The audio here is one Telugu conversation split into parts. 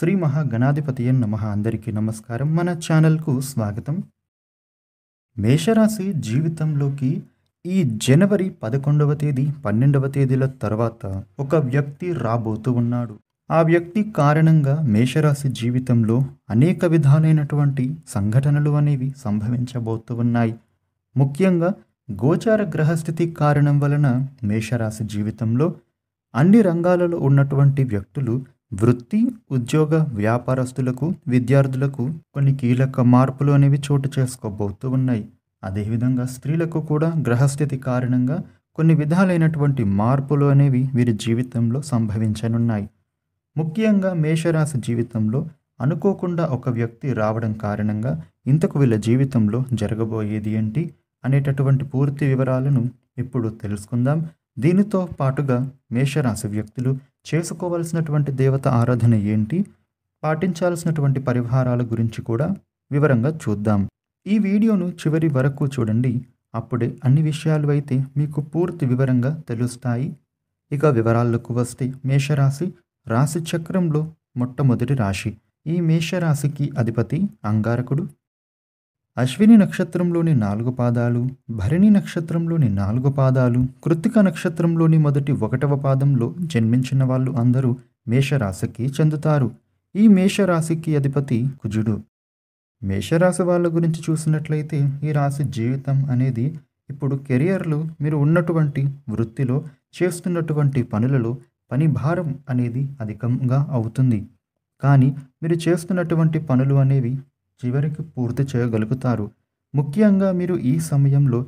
శ్రీ మహాగణాధిపతియే నమః. అందరికీ నమస్కారం. మన ఛానల్కు స్వాగతం. మేషరాశి జీవితంలోకి ఈ జనవరి 11వ తేదీ 12వ తేదీల తర్వాత ఒక వ్యక్తి రాబోతూ ఉన్నాడు. ఆ వ్యక్తి కారణంగా మేషరాశి జీవితంలో అనేక విధాలైనటువంటి సంఘటనలు అనేవి సంభవించబోతూ ఉన్నాయి. ముఖ్యంగా గోచార గ్రహస్థితి కారణం వలన మేషరాశి జీవితంలో అన్ని రంగాలలో ఉన్నటువంటి వ్యక్తులు వృత్తి, ఉద్యోగ, వ్యాపారస్తులకు, విద్యార్థులకు కొన్ని కీలక మార్పులు అనేవి చోటు చేసుకోబోతూ ఉన్నాయి. అదేవిధంగా స్త్రీలకు కూడా గ్రహస్థితి కారణంగా కొన్ని విధాలైనటువంటి మార్పులు అనేవి వీరి జీవితంలో సంభవించనున్నాయి. ముఖ్యంగా మేషరాశి జీవితంలో అనుకోకుండా ఒక వ్యక్తి రావడం కారణంగా ఇంతకు వీళ్ళ జీవితంలో జరగబోయేది ఏంటి అనేటటువంటి పూర్తి వివరాలను ఇప్పుడు తెలుసుకుందాం. దీనితో పాటుగా మేషరాశి వ్యక్తులు చేసుకోవలసినటువంటి దేవత ఆరాధన ఏంటి, పాటించాల్సినటువంటి పరిహారాల గురించి కూడా వివరంగా చూద్దాం. ఈ వీడియోను చివరి వరకు చూడండి. అప్పుడే అన్ని విషయాలు అయితే మీకు పూర్తి వివరంగా తెలుస్తాయి. ఇక వివరాలకు వస్తే మేషరాశి రాశి చక్రంలో మొట్టమొదటి రాశి. ఈ మేషరాశికి అధిపతి అంగారకుడు. అశ్విని నక్షత్రంలోని 4 పాదాలు, భరణి నక్షత్రంలోని 4 పాదాలు, కృత్తిక నక్షత్రంలోని మొదటి 1వ పాదంలో జన్మించిన వాళ్ళు అందరూ మేషరాశికి చెందుతారు. ఈ మేషరాశికి అధిపతి కుజుడు. మేషరాశి వాళ్ళ గురించి చూసినట్లయితే ఈ రాశి జీవితం అనేది ఇప్పుడు కెరియర్లో మీరు ఉన్నటువంటి వృత్తిలో చేస్తున్నటువంటి పనులలో పని భారం అనేది అధికంగా అవుతుంది. కానీ మీరు చేస్తున్నటువంటి పనులు అనేవి చివరికి పూర్తి చేయగలుగుతారు. ముఖ్యంగా మీరు ఈ సమయంలో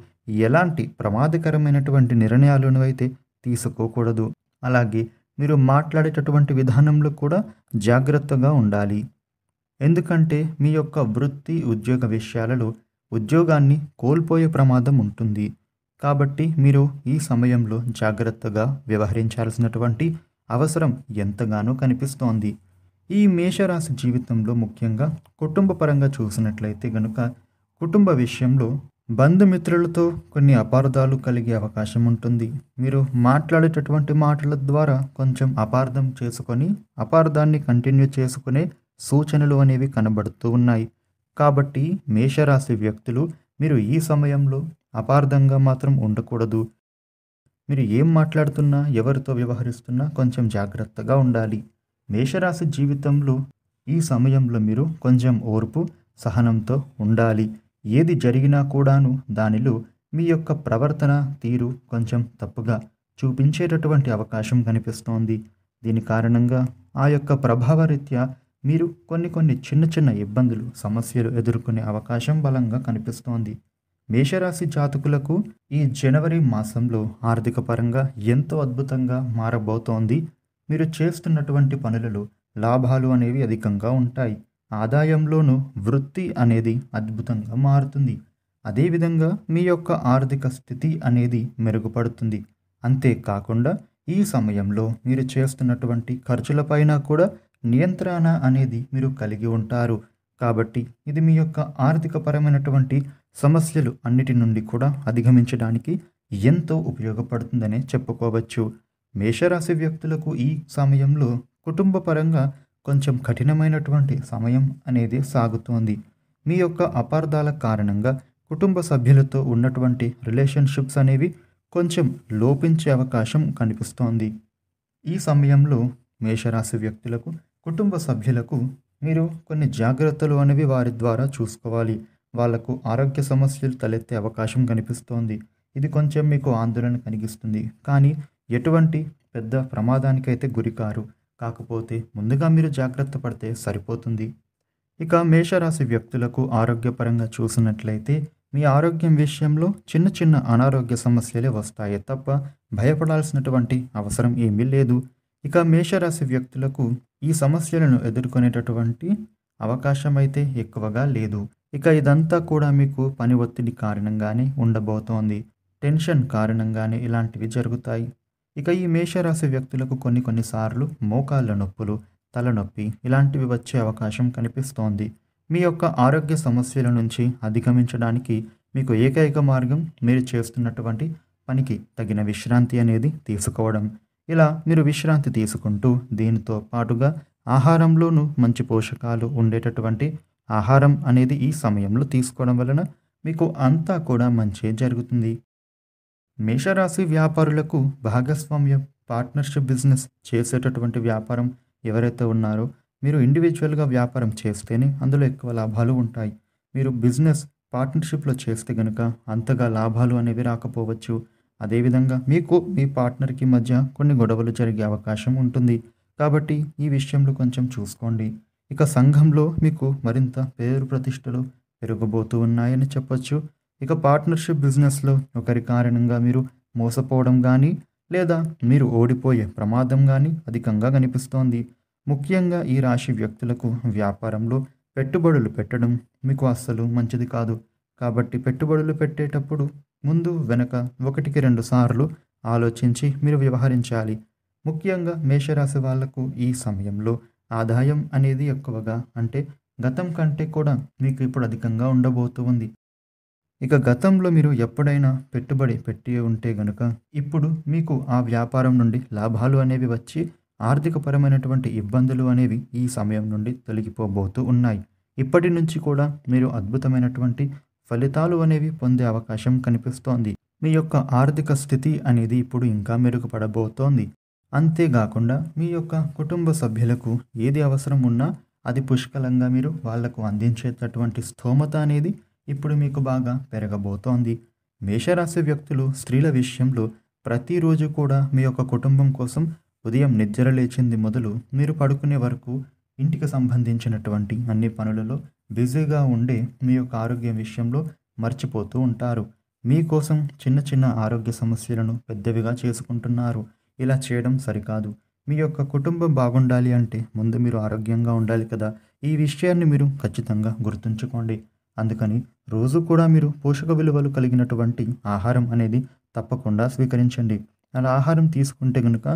ఎలాంటి ప్రమాదకరమైనటువంటి నిర్ణయాలను అయితే తీసుకోకూడదు. అలాగే మీరు మాట్లాడేటటువంటి విధానంలో కూడా జాగ్రత్తగా ఉండాలి. ఎందుకంటే మీ యొక్క వృత్తి, ఉద్యోగ విషయాలలో ఉద్యోగాన్ని కోల్పోయే ప్రమాదం ఉంటుంది. కాబట్టి మీరు ఈ సమయంలో జాగ్రత్తగా వ్యవహరించాల్సినటువంటి అవసరం ఎంతగానో కనిపిస్తోంది. ఈ మేషరాశి జీవితంలో ముఖ్యంగా కుటుంబ పరంగా చూసినట్లయితే గనుక కుటుంబ విషయంలో బంధుమిత్రులతో కొన్ని అపార్థాలు కలిగే అవకాశం ఉంటుంది. మీరు మాట్లాడేటటువంటి మాటల ద్వారా కొంచెం అపార్థం చేసుకొని అపార్థాన్ని కంటిన్యూ చేసుకునే సూచనలు అనేవి కనబడుతూ ఉన్నాయి. కాబట్టి మేషరాశి వ్యక్తులు మీరు ఈ సమయంలో అపార్థంగా మాత్రం ఉండకూడదు. మీరు ఏం మాట్లాడుతున్నా, ఎవరితో వ్యవహరిస్తున్నా కొంచెం జాగ్రత్తగా ఉండాలి. మేషరాశి జీవితంలో ఈ సమయంలో మీరు కొంచెం ఓర్పు, సహనంతో ఉండాలి. ఏది జరిగినా కూడాను దానిలో మీ యొక్క ప్రవర్తన తీరు కొంచెం తప్పుగా చూపించేటటువంటి అవకాశం కనిపిస్తోంది. దీని కారణంగా ఆ యొక్క ప్రభావరీత్యా మీరు కొన్ని చిన్న చిన్న ఇబ్బందులు, సమస్యలు ఎదుర్కొనే అవకాశం బలంగా కనిపిస్తోంది. మేషరాశి జాతకులకు ఈ జనవరి మాసంలో ఆర్థిక పరంగా ఎంతో అద్భుతంగా మారబోతోంది. మీరు చేస్తున్నటువంటి పనులలో లాభాలు అనేవి అధికంగా ఉంటాయి. ఆదాయంలోనూ వృద్ధి అనేది అద్భుతంగా మారుతుంది. అదేవిధంగా మీ యొక్క ఆర్థిక స్థితి అనేది మెరుగుపడుతుంది. అంతేకాకుండా ఈ సమయంలో మీరు చేస్తున్నటువంటి ఖర్చులపైన కూడా నియంత్రణ అనేది మీరు కలిగి ఉంటారు. కాబట్టి ఇది మీ యొక్క ఆర్థిక పరమైనటువంటి సమస్యలు అన్నిటి నుండి కూడా అధిగమించడానికి ఎంతో ఉపయోగపడుతుందనే చెప్పుకోవచ్చు. మేషరాశి వ్యక్తులకు ఈ సమయంలో కుటుంబ పరంగా కొంచెం కఠినమైనటువంటి సమయం అనేది సాగుతోంది. మీ యొక్క అపార్థాల కారణంగా కుటుంబ సభ్యులతో ఉన్నటువంటి రిలేషన్షిప్స్ అనేవి కొంచెం లోపించే అవకాశం కనిపిస్తోంది. ఈ సమయంలో మేషరాశి వ్యక్తులకు కుటుంబ సభ్యులకు మీరు కొన్ని జాగ్రత్తలు అనేవి వారి ద్వారా చూసుకోవాలి. వాళ్లకు ఆరోగ్య సమస్యలు తలెత్తే అవకాశం కనిపిస్తోంది. ఇది కొంచెం మీకు ఆందోళన కలిగిస్తుంది. కానీ ఎటువంటి పెద్ద ప్రమాదానికైతే గురికారు. కాకపోతే ముందుగా మీరు జాగ్రత్త పడితే సరిపోతుంది. ఇక మేషరాశి వ్యక్తులకు ఆరోగ్యపరంగా చూసినట్లయితే మీ ఆరోగ్యం విషయంలో చిన్న చిన్న అనారోగ్య సమస్యలే వస్తాయి తప్ప భయపడాల్సినటువంటి అవసరం ఏమీ లేదు. ఇక మేషరాశి వ్యక్తులకు ఈ సమస్యలను ఎదుర్కొనేటటువంటి అవకాశం అయితే ఎక్కువగా లేదు. ఇక ఇదంతా కూడా మీకు పని ఒత్తిడి కారణంగానే ఉండబోతోంది. టెన్షన్ కారణంగానే ఇలాంటివి జరుగుతాయి. ఇక ఈ మేషరాశి వ్యక్తులకు కొన్నిసార్లు మోకాళ్ళ నొప్పులు, తలనొప్పి ఇలాంటివి వచ్చే అవకాశం కనిపిస్తోంది. మీ యొక్క ఆరోగ్య సమస్యల నుంచి అధిగమించడానికి మీకు ఏకైక మార్గం మీరు చేస్తున్నటువంటి పనికి తగిన విశ్రాంతి అనేది తీసుకోవడం. ఇలా మీరు విశ్రాంతి తీసుకుంటూ దీనితో పాటుగా ఆహారంలోనూ మంచి పోషకాలు ఉండేటటువంటి ఆహారం అనేది ఈ సమయంలో తీసుకోవడం వలన మీకు అంతా కూడా మంచే జరుగుతుంది. మేషరాశి వ్యాపారులకు భాగస్వామ్య పార్ట్నర్షిప్ బిజినెస్ చేసేటటువంటి వ్యాపారం ఎవరైతే ఉన్నారో, మీరు ఇండివిజువల్గా వ్యాపారం చేస్తేనే అందులో ఎక్కువ లాభాలు ఉంటాయి. మీరు బిజినెస్ పార్ట్నర్షిప్లో చేస్తే గనుక అంతగా లాభాలు అనేవి రాకపోవచ్చు. అదేవిధంగా మీకు మీ పార్ట్నర్కి మధ్య కొన్ని గొడవలు జరిగే అవకాశం ఉంటుంది. కాబట్టి ఈ విషయంలో కొంచెం చూసుకోండి. ఇక సంఘంలో మీకు మరింత పేరు ప్రతిష్టలు పెరగబోతూ ఉన్నాయని చెప్పొచ్చు. ఇక పార్ట్నర్షిప్ బిజినెస్‌లో ఒకరి కారణంగా మీరు మోసపోవడం గానీ, లేదా మీరు ఓడిపోయే ప్రమాదం గానీ అధికంగా కనిపిస్తోంది. ముఖ్యంగా ఈ రాశి వ్యక్తులకు వ్యాపారంలో పెట్టుబడులు పెట్టడం మీకు అస్సలు మంచిది కాదు. కాబట్టి పెట్టుబడులు పెట్టేటప్పుడు ముందు వెనక ఒకటికి 2 సార్లు ఆలోచించి మీరు వ్యవహరించాలి. ముఖ్యంగా మేషరాశి వాళ్లకు ఈ సమయంలో ఆదాయం అనేది ఎక్కువగా అంటే గతం కంటే కూడా మీకు ఇప్పుడు అధికంగా ఉండబోతూ ఉంది. ఇక గతంలో మీరు ఎప్పుడైనా పెట్టుబడి పెట్టి ఉంటే గనుక ఇప్పుడు మీకు ఆ వ్యాపారం నుండి లాభాలు అనేవి వచ్చి ఆర్థికపరమైనటువంటి ఇబ్బందులు అనేవి ఈ సమయం నుండి తొలగిపోబోతూ ఉన్నాయి. ఇప్పటి నుంచి కూడా మీరు అద్భుతమైనటువంటి ఫలితాలు అనేవి పొందే అవకాశం కనిపిస్తోంది. మీ యొక్క ఆర్థిక స్థితి అనేది ఇప్పుడు ఇంకా మెరుగుపడబోతోంది. అంతేగాకుండా మీ యొక్క కుటుంబ సభ్యులకు ఏది అవసరం ఉన్నా అది పుష్కలంగా మీరు వాళ్లకు అందించేటటువంటి స్థోమత అనేది ఇప్పుడు మీకు బాగా పెరగబోతోంది. మేషరాశి వ్యక్తులు స్త్రీల విషయంలో ప్రతిరోజు కూడా మీ యొక్క కుటుంబం కోసం ఉదయం నిద్ర లేచింది మొదలు మీరు పడుకునే వరకు ఇంటికి సంబంధించినటువంటి అన్ని పనులలో బిజీగా ఉండే మీ యొక్క ఆరోగ్యం విషయంలో మర్చిపోతూ ఉంటారు. మీకోసం చిన్న చిన్న ఆరోగ్య సమస్యలను పెద్దవిగా చేసుకుంటున్నారు. ఇలా చేయడం సరికాదు. మీ యొక్క కుటుంబం బాగుండాలి అంటే ముందు మీరు ఆరోగ్యంగా ఉండాలి కదా! ఈ విషయాన్ని మీరు ఖచ్చితంగా గుర్తుంచుకోండి. అందుకని రోజు కూడా మీరు పోషక విలువలు కలిగినటువంటి ఆహారం అనేది తప్పకుండా స్వీకరించండి. అలా ఆహారం తీసుకుంటే గనుక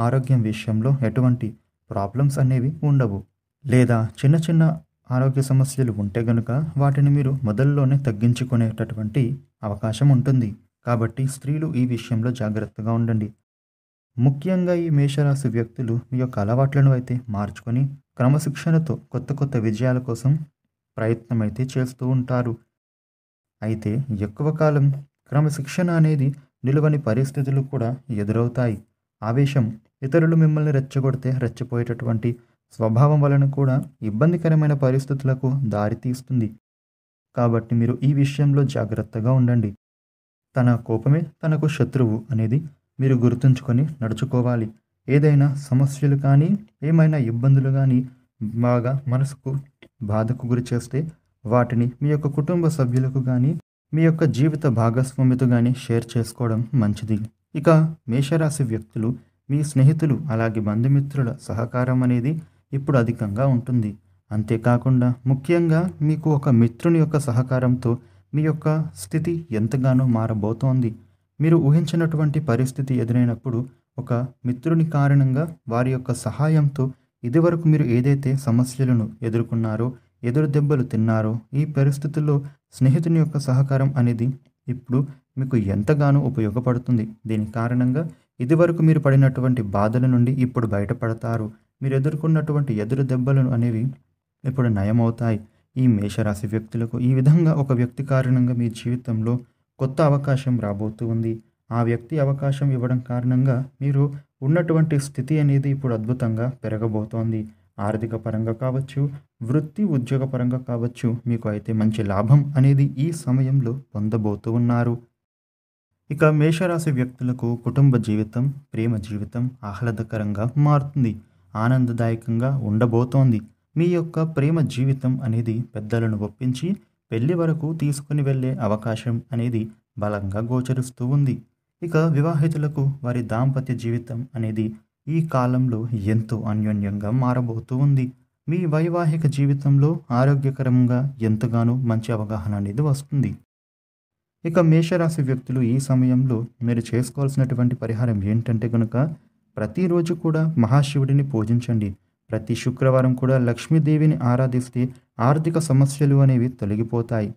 ఆరోగ్యం విషయంలో ఎటువంటి ప్రాబ్లమ్స్ అనేవి ఉండవు. లేదా చిన్న చిన్న ఆరోగ్య సమస్యలు ఉంటే గనుక వాటిని మీరు మొదల్లోనే తగ్గించుకునేటటువంటి అవకాశం ఉంటుంది. కాబట్టి స్త్రీలు ఈ విషయంలో జాగ్రత్తగా ఉండండి. ముఖ్యంగా ఈ మేషరాశి వ్యక్తులు మీ యొక్క అలవాట్లను అయితే మార్చుకొని క్రమశిక్షణతో కొత్త కొత్త విజయాల కోసం ప్రయత్నమైతే చేస్తూ ఉంటారు. అయితే ఎక్కువ కాలం క్రమశిక్షణ అనేది నిలువని పరిస్థితులు కూడా ఎదురవుతాయి. ఆవేశం ఇతరులు మిమ్మల్ని రెచ్చగొడితే రెచ్చిపోయేటటువంటి స్వభావం వలన కూడా ఇబ్బందికరమైన పరిస్థితులకు దారితీస్తుంది. కాబట్టి మీరు ఈ విషయంలో జాగ్రత్తగా ఉండండి. తన కోపమే తనకు శత్రువు అనేది మీరు గుర్తుంచుకొని నడుచుకోవాలి. ఏదైనా సమస్యలు కానీ ఏమైనా ఇబ్బందులు కానీ బాగా మనసుకు బాధకు గురి చేస్తే వాటిని మీ యొక్క కుటుంబ సభ్యులకు కానీ మీ యొక్క జీవిత భాగస్వామితో కానీ షేర్ చేసుకోవడం మంచిది. ఇక మేషరాశి వ్యక్తులు మీ స్నేహితులు అలాగే బంధుమిత్రుల సహకారం అనేది ఇప్పుడు అధికంగా ఉంటుంది. అంతేకాకుండా ముఖ్యంగా మీకు ఒక మిత్రుని యొక్క సహకారంతో మీ యొక్క స్థితి ఎంతగానో మారబోతోంది. మీరు ఊహించినటువంటి పరిస్థితి ఎదురైనప్పుడు ఒక మిత్రుని కారణంగా వారి యొక్క సహాయంతో ఇదివరకు మీరు ఏదైతే సమస్యలను ఎదుర్కొన్నారో, ఎదురు దెబ్బలు తిన్నారో, ఈ పరిస్థితుల్లో స్నేహితుని యొక్క సహకారం అనేది ఇప్పుడు మీకు ఎంతగానో ఉపయోగపడుతుంది. దీని కారణంగా ఇదివరకు మీరు పడినటువంటి బాధల నుండి ఇప్పుడు బయటపడతారు. మీరు ఎదుర్కొన్నటువంటి ఎదురు దెబ్బలు అనేవి ఇప్పుడు నయమవుతాయి. ఈ మేషరాశి వ్యక్తులకు ఈ విధంగా ఒక వ్యక్తి కారణంగా మీ జీవితంలో కొత్త అవకాశం రాబోతూ ఉంది. ఆ వ్యక్తి అవకాశం ఇవ్వడం కారణంగా మీరు ఉన్నటువంటి స్థితి అనేది ఇప్పుడు అద్భుతంగా పెరగబోతోంది. ఆర్థిక పరంగా కావచ్చు, వృత్తి ఉద్యోగ పరంగా కావచ్చు, మీకు అయితే మంచి లాభం అనేది ఈ సమయంలో పొందబోతూ ఉన్నారు. ఇక మేషరాశి వ్యక్తులకు కుటుంబ జీవితం, ప్రేమ జీవితం ఆహ్లాదకరంగా మారుతుంది. ఆనందదాయకంగా ఉండబోతోంది. మీ యొక్క ప్రేమ జీవితం అనేది పెద్దలను ఒప్పించి పెళ్లి వరకు తీసుకుని వెళ్ళే అవకాశం అనేది బలంగా గోచరిస్తూ ఉంది. ఇక వివాహితులకు వారి దాంపత్య జీవితం అనేది ఈ కాలంలో ఎంతో అన్యోన్యంగా మారబోతూ ఉంది. మీ వైవాహిక జీవితంలో ఆరోగ్యకరంగా ఎంతగానో మంచి అవగాహన అనేది వస్తుంది. ఇక మేషరాశి వ్యక్తులు ఈ సమయంలో మీరు చేసుకోవాల్సినటువంటి పరిహారం ఏంటంటే కనుక ప్రతిరోజు కూడా మహాశివుడిని పూజించండి. ప్రతి శుక్రవారం కూడా లక్ష్మీదేవిని ఆరాధిస్తే ఆర్థిక సమస్యలు అనేవి తొలగిపోతాయి.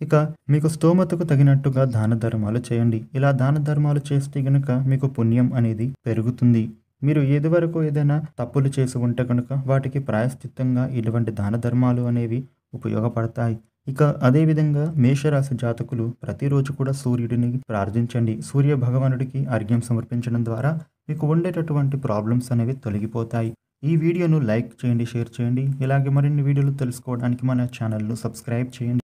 ఇక మీకు స్తోమతకు తగినట్టుగా దాన ధర్మాలు చేయండి. ఇలా దాన ధర్మాలు చేస్తే గనుక మీకు పుణ్యం అనేది పెరుగుతుంది. మీరు ఇదివరకు ఏదైనా తప్పులు చేసి ఉంటే కనుక వాటికి ప్రాయశ్చిత్తంగా ఇటువంటి దాన ధర్మాలు అనేవి ఉపయోగపడతాయి. ఇక అదేవిధంగా మేషరాశి జాతకులు ప్రతిరోజు కూడా సూర్యుడిని ప్రార్థించండి. సూర్య భగవానుడికి అర్ఘ్యం సమర్పించడం ద్వారా మీకు ఉండేటటువంటి ప్రాబ్లమ్స్ అనేవి తొలగిపోతాయి. ఈ వీడియోను లైక్ చేయండి, షేర్ చేయండి. ఇలాగే మరిన్ని వీడియోలు తెలుసుకోవడానికి మన ఛానల్ను సబ్స్క్రైబ్ చేయండి.